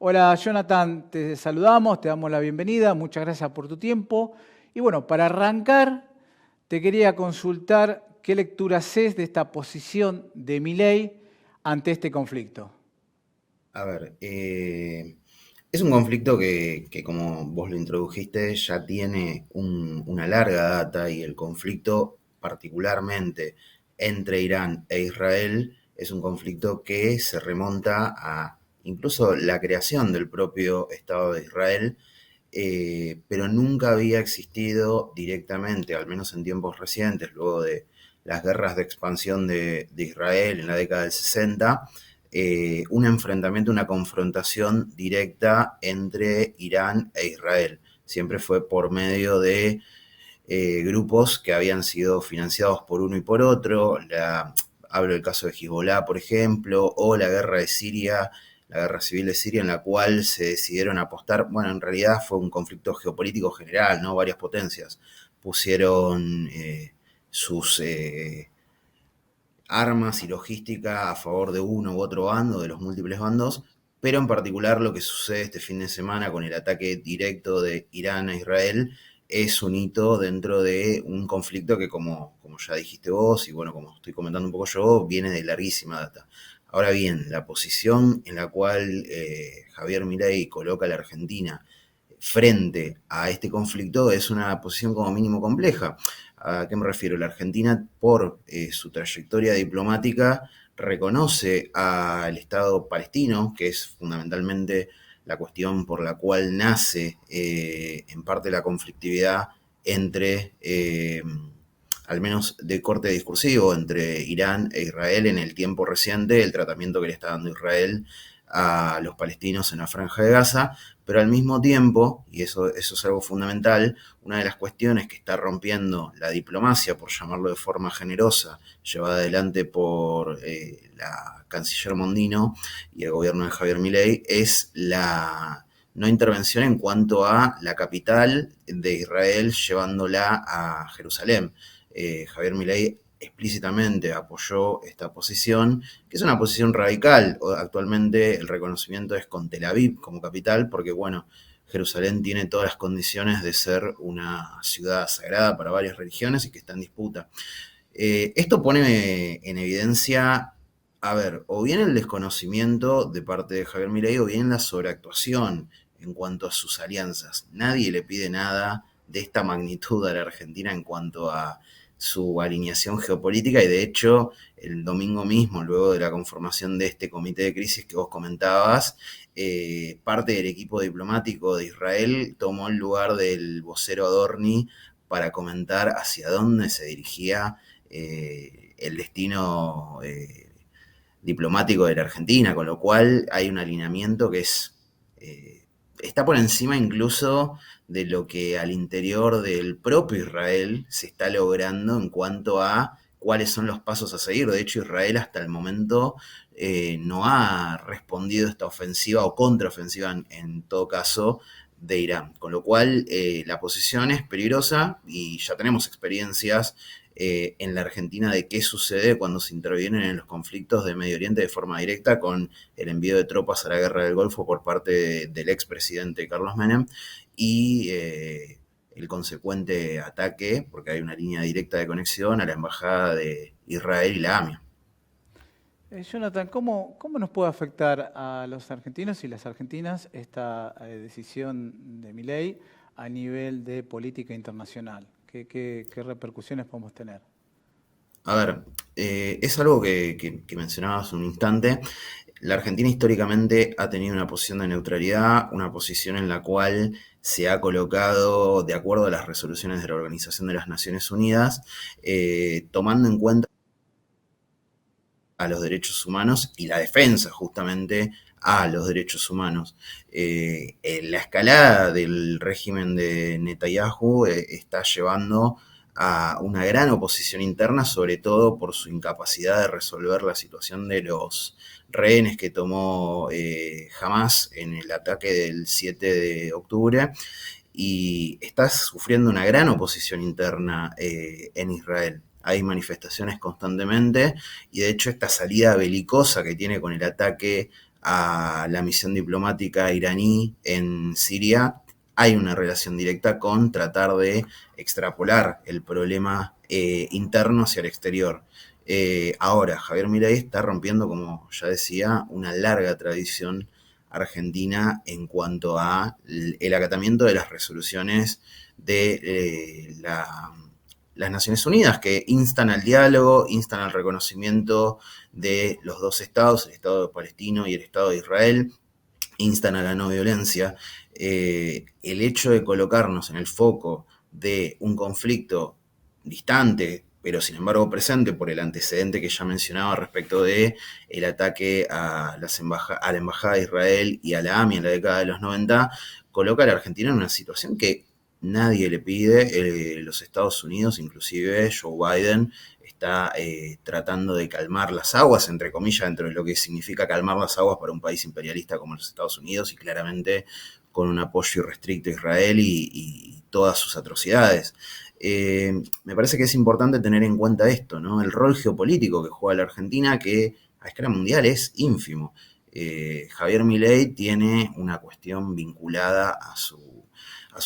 Hola Jonathan, te saludamos, te damos la bienvenida, muchas gracias por tu tiempo. Y bueno, para arrancar, te quería consultar qué lectura haces de esta posición de Milei ante este conflicto. A ver, es un conflicto que, como vos lo introdujiste, ya tiene una larga data y el conflicto particularmente entre Irán e Israel es un conflicto que se remonta a incluso la creación del propio Estado de Israel, pero nunca había existido directamente, al menos en tiempos recientes, luego de las guerras de expansión de Israel en la década del 60, un enfrentamiento, una confrontación directa entre Irán e Israel. Siempre fue por medio de grupos que habían sido financiados por uno y por otro. Hablo del caso de Hezbollah, por ejemplo, o la guerra de Siria, la guerra civil de Siria, en la cual se decidieron apostar. Bueno, en realidad fue un conflicto geopolítico general, ¿no? Varias potencias pusieron sus armas y logística a favor de uno u otro bando, de los múltiples bandos, pero en particular lo que sucede este fin de semana con el ataque directo de Irán a Israel es un hito dentro de un conflicto que, como ya dijiste vos, y bueno, como estoy comentando un poco yo, viene de larguísima data. Ahora bien, la posición en la cual Javier Milei coloca a la Argentina frente a este conflicto es una posición como mínimo compleja. ¿A qué me refiero? La Argentina, por su trayectoria diplomática, reconoce al Estado palestino, que es fundamentalmente la cuestión por la cual nace en parte la conflictividad entre, al menos de corte discursivo, entre Irán e Israel en el tiempo reciente, el tratamiento que le está dando Israel a los palestinos en la Franja de Gaza, pero al mismo tiempo, y eso es algo fundamental, una de las cuestiones que está rompiendo la diplomacia, por llamarlo de forma generosa, llevada adelante por la canciller Mondino y el gobierno de Javier Milei, es la no intervención en cuanto a la capital de Israel llevándola a Jerusalén. Javier Milei explícitamente apoyó esta posición, que es una posición radical. Actualmente el reconocimiento es con Tel Aviv como capital, porque bueno, Jerusalén tiene todas las condiciones de ser una ciudad sagrada para varias religiones y que está en disputa. Esto pone en evidencia, a ver, o bien el desconocimiento de parte de Javier Milei o bien la sobreactuación en cuanto a sus alianzas. Nadie le pide nada de esta magnitud a la Argentina en cuanto a su alineación geopolítica y de hecho el domingo mismo, luego de la conformación de este comité de crisis que vos comentabas, parte del equipo diplomático de Israel tomó el lugar del vocero Adorni para comentar hacia dónde se dirigía el destino diplomático de la Argentina, con lo cual hay un alineamiento que está por encima incluso de lo que al interior del propio Israel se está logrando en cuanto a cuáles son los pasos a seguir. De hecho, Israel hasta el momento no ha respondido a esta ofensiva o contraofensiva en todo caso de Irán. Con lo cual la posición es peligrosa y ya tenemos experiencias en la Argentina de qué sucede cuando se intervienen en los conflictos de Medio Oriente de forma directa con el envío de tropas a la guerra del Golfo por parte del expresidente Carlos Menem y el consecuente ataque, porque hay una línea directa de conexión a la embajada de Israel y la AMIA. Jonathan, ¿cómo nos puede afectar a los argentinos y las argentinas esta decisión de Milei a nivel de política internacional? ¿Qué repercusiones podemos tener? A ver, es algo que mencionabas un instante. La Argentina históricamente ha tenido una posición de neutralidad, una posición en la cual se ha colocado de acuerdo a las resoluciones de la Organización de las Naciones Unidas, tomando en cuenta a los derechos humanos y la defensa justamente a los derechos humanos. La escalada del régimen de Netanyahu está llevando a una gran oposición interna, sobre todo por su incapacidad de resolver la situación de los rehenes que tomó Hamas en el ataque del 7 de octubre y está sufriendo una gran oposición interna en Israel. Hay manifestaciones constantemente y de hecho esta salida belicosa que tiene con el ataque a la misión diplomática iraní en Siria, hay una relación directa con tratar de extrapolar el problema interno hacia el exterior. Ahora, Javier Milei está rompiendo, como ya decía, una larga tradición argentina en cuanto a el acatamiento de las resoluciones de las Naciones Unidas, que instan al diálogo, instan al reconocimiento de los dos estados, el Estado palestino y el Estado de Israel, instan a la no violencia. El hecho de colocarnos en el foco de un conflicto distante, pero sin embargo presente por el antecedente que ya mencionaba respecto de el ataque a la embajada de Israel y a la AMI en la década de los 90, coloca a la Argentina en una situación que nadie le pide. Los Estados Unidos, inclusive Joe Biden, está tratando de calmar las aguas, entre comillas, dentro de lo que significa calmar las aguas para un país imperialista como los Estados Unidos, y claramente con un apoyo irrestricto a Israel y todas sus atrocidades. Me parece que es importante tener en cuenta esto, ¿no? El rol geopolítico que juega la Argentina, que a escala mundial es ínfimo. Javier Milei tiene una cuestión vinculada a su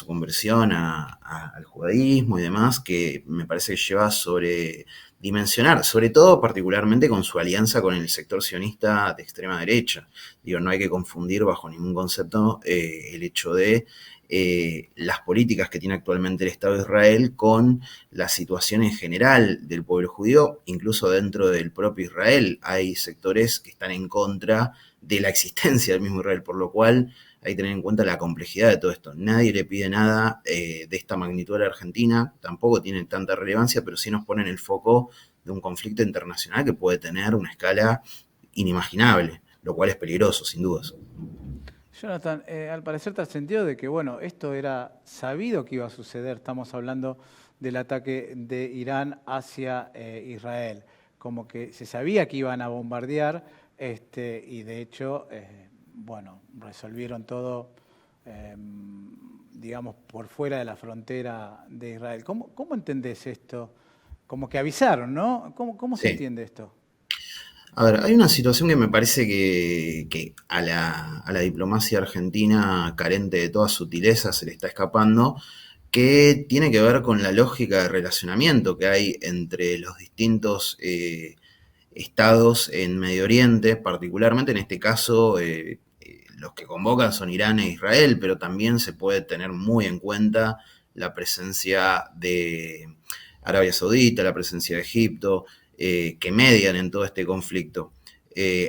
conversión al judaísmo y demás, que me parece que lleva sobre dimensionar, sobre todo particularmente con su alianza con el sector sionista de extrema derecha. Digo, no hay que confundir bajo ningún concepto el hecho de las políticas que tiene actualmente el Estado de Israel con la situación en general del pueblo judío. Incluso dentro del propio Israel hay sectores que están en contra de la existencia del mismo Israel, por lo cual hay que tener en cuenta la complejidad de todo esto. Nadie le pide nada de esta magnitud a la Argentina, tampoco tiene tanta relevancia, pero sí nos pone en el foco de un conflicto internacional que puede tener una escala inimaginable, lo cual es peligroso, sin dudas. Jonathan, al parecer te has sentido de que, bueno, esto era sabido que iba a suceder. Estamos hablando del ataque de Irán hacia Israel. Como que se sabía que iban a bombardear, y de hecho, bueno, resolvieron todo, digamos, por fuera de la frontera de Israel. ¿Cómo entendés esto? Como que avisaron, ¿no? ¿Cómo se Sí. entiende esto? A ver, hay una situación que me parece que a la diplomacia argentina, carente de toda sutileza, se le está escapando, que tiene que ver con la lógica de relacionamiento que hay entre los distintos estados en Medio Oriente, particularmente en este caso los que convocan son Irán e Israel, pero también se puede tener muy en cuenta la presencia de Arabia Saudita, la presencia de Egipto, que median en todo este conflicto.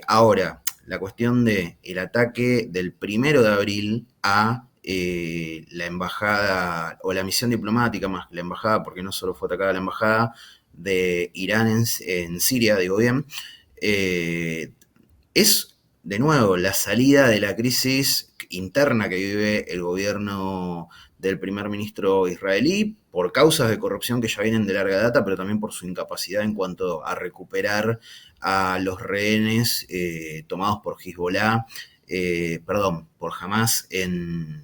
Ahora, la cuestión del ataque del 1 de abril a la embajada, o la misión diplomática más que la embajada, porque no solo fue atacada la embajada de Irán en Siria, digo bien, es de nuevo la salida de la crisis interna que vive el gobierno del primer ministro israelí por causas de corrupción que ya vienen de larga data, pero también por su incapacidad en cuanto a recuperar a los rehenes tomados por Hezbollah, perdón, por Hamas en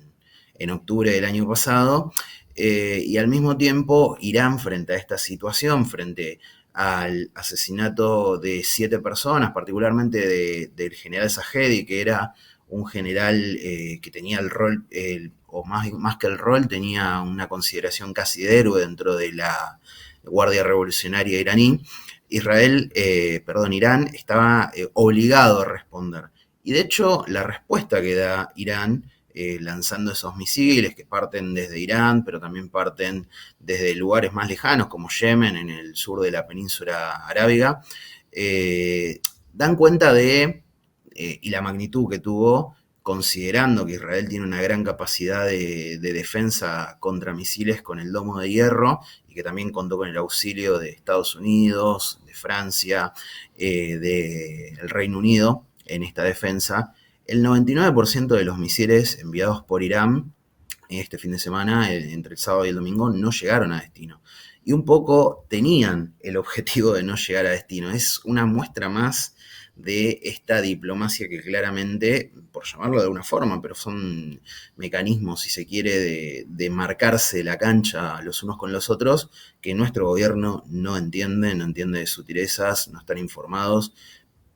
octubre del año pasado. Y al mismo tiempo, Irán, frente a esta situación, frente al asesinato de 7 personas, particularmente del general Zahedi, que era un general que tenía el rol, o más que el rol, tenía una consideración casi de héroe dentro de la Guardia Revolucionaria iraní. Irán estaba obligado a responder. Y de hecho, la respuesta que da Irán lanzando esos misiles que parten desde Irán, pero también parten desde lugares más lejanos como Yemen, en el sur de la península arábiga, dan cuenta de, y la magnitud que tuvo, considerando que Israel tiene una gran capacidad de defensa contra misiles con el domo de hierro, y que también contó con el auxilio de Estados Unidos, de Francia, del Reino Unido en esta defensa. El 99% de los misiles enviados por Irán este fin de semana, entre el sábado y el domingo, no llegaron a destino. Y un poco tenían el objetivo de no llegar a destino. Es una muestra más de esta diplomacia que claramente, por llamarlo de alguna forma, pero son mecanismos, si se quiere, de marcarse la cancha los unos con los otros, que nuestro gobierno no entiende de sutilezas, no están informados.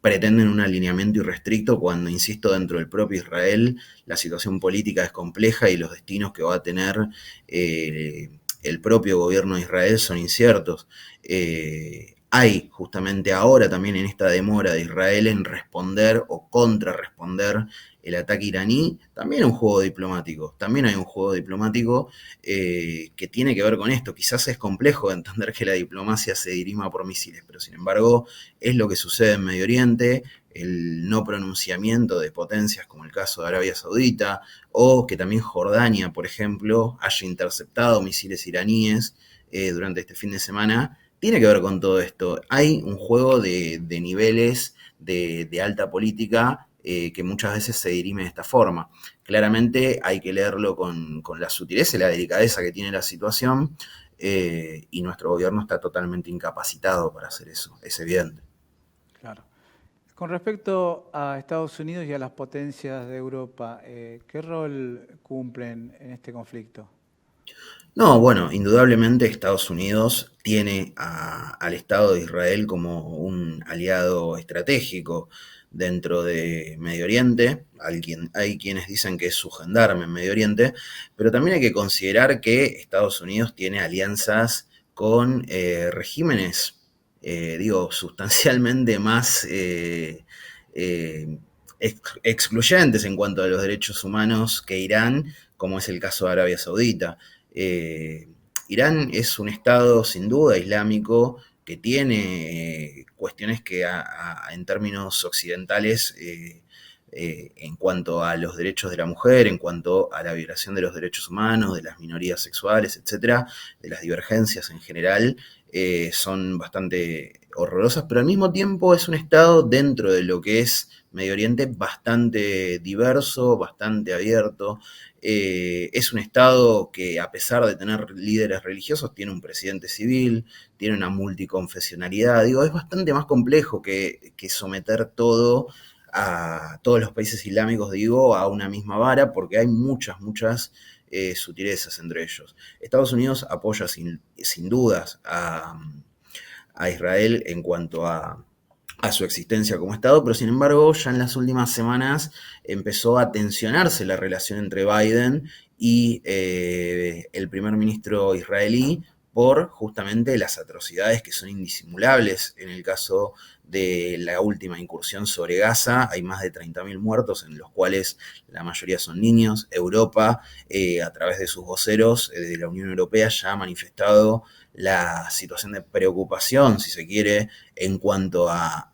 pretenden un alineamiento irrestricto cuando, insisto, dentro del propio Israel la situación política es compleja y los destinos que va a tener el propio gobierno de Israel son inciertos. Hay justamente ahora también en esta demora de Israel en responder o contrarresponder el ataque iraní, también un juego diplomático, también hay un juego diplomático que tiene que ver con esto. Quizás es complejo entender que la diplomacia se dirima por misiles, pero sin embargo es lo que sucede en Medio Oriente, el no pronunciamiento de potencias como el caso de Arabia Saudita, o que también Jordania, por ejemplo, haya interceptado misiles iraníes durante este fin de semana, tiene que ver con todo esto. Hay un juego de niveles de alta política que muchas veces se dirime de esta forma. Claramente hay que leerlo con la sutileza y la delicadeza que tiene la situación, y nuestro gobierno está totalmente incapacitado para hacer eso, es evidente. Claro. Con respecto a Estados Unidos y a las potencias de Europa, ¿qué rol cumplen en este conflicto? No, bueno, indudablemente Estados Unidos tiene al Estado de Israel como un aliado estratégico dentro de Medio Oriente. Hay quienes dicen que es su gendarme en Medio Oriente, pero también hay que considerar que Estados Unidos tiene alianzas con regímenes, sustancialmente más excluyentes en cuanto a los derechos humanos que Irán, como es el caso de Arabia Saudita. Eh, Irán es un estado sin duda islámico que tiene cuestiones que en términos occidentales, en cuanto a los derechos de la mujer, en cuanto a la violación de los derechos humanos, de las minorías sexuales, etcétera, de las divergencias en general, son bastante horrorosas, pero al mismo tiempo es un estado dentro de lo que es Medio Oriente bastante diverso, bastante abierto. Es un estado que, a pesar de tener líderes religiosos, tiene un presidente civil, tiene una multiconfesionalidad. Es bastante más complejo que someter todo a todos los países islámicos, a una misma vara, porque hay muchas sutilezas entre ellos. Estados Unidos apoya sin dudas a Israel en cuanto a su existencia como Estado, pero sin embargo ya en las últimas semanas empezó a tensionarse la relación entre Biden y el primer ministro israelí por justamente las atrocidades que son indisimulables. En el caso de la última incursión sobre Gaza, hay más de 30.000 muertos, en los cuales la mayoría son niños. Europa, a través de sus voceros de la Unión Europea, ya ha manifestado la situación de preocupación, si se quiere, en cuanto a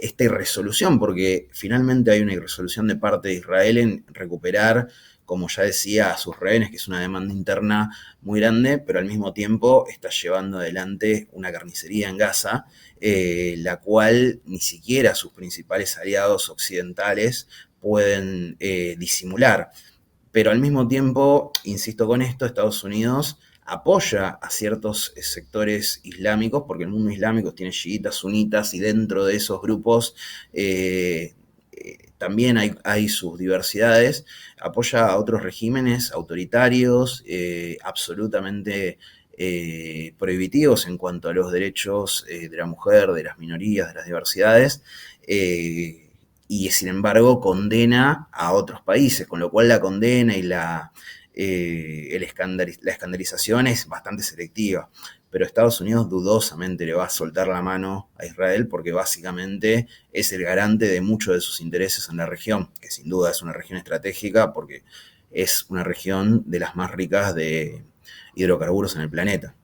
esta irresolución, porque finalmente hay una irresolución de parte de Israel en recuperar, como ya decía, a sus rehenes, que es una demanda interna muy grande, pero al mismo tiempo está llevando adelante una carnicería en Gaza, la cual ni siquiera sus principales aliados occidentales pueden disimular. Pero al mismo tiempo, insisto con esto, Estados Unidos apoya a ciertos sectores islámicos, porque el mundo islámico tiene chiitas, sunitas, y dentro de esos grupos también hay sus diversidades. Apoya a otros regímenes autoritarios, absolutamente prohibitivos en cuanto a los derechos de la mujer, de las minorías, de las diversidades. Y sin embargo condena a otros países, con lo cual la condena y la escandalización es bastante selectiva. Pero Estados Unidos dudosamente le va a soltar la mano a Israel, porque básicamente es el garante de muchos de sus intereses en la región, que sin duda es una región estratégica porque es una región de las más ricas de hidrocarburos en el planeta.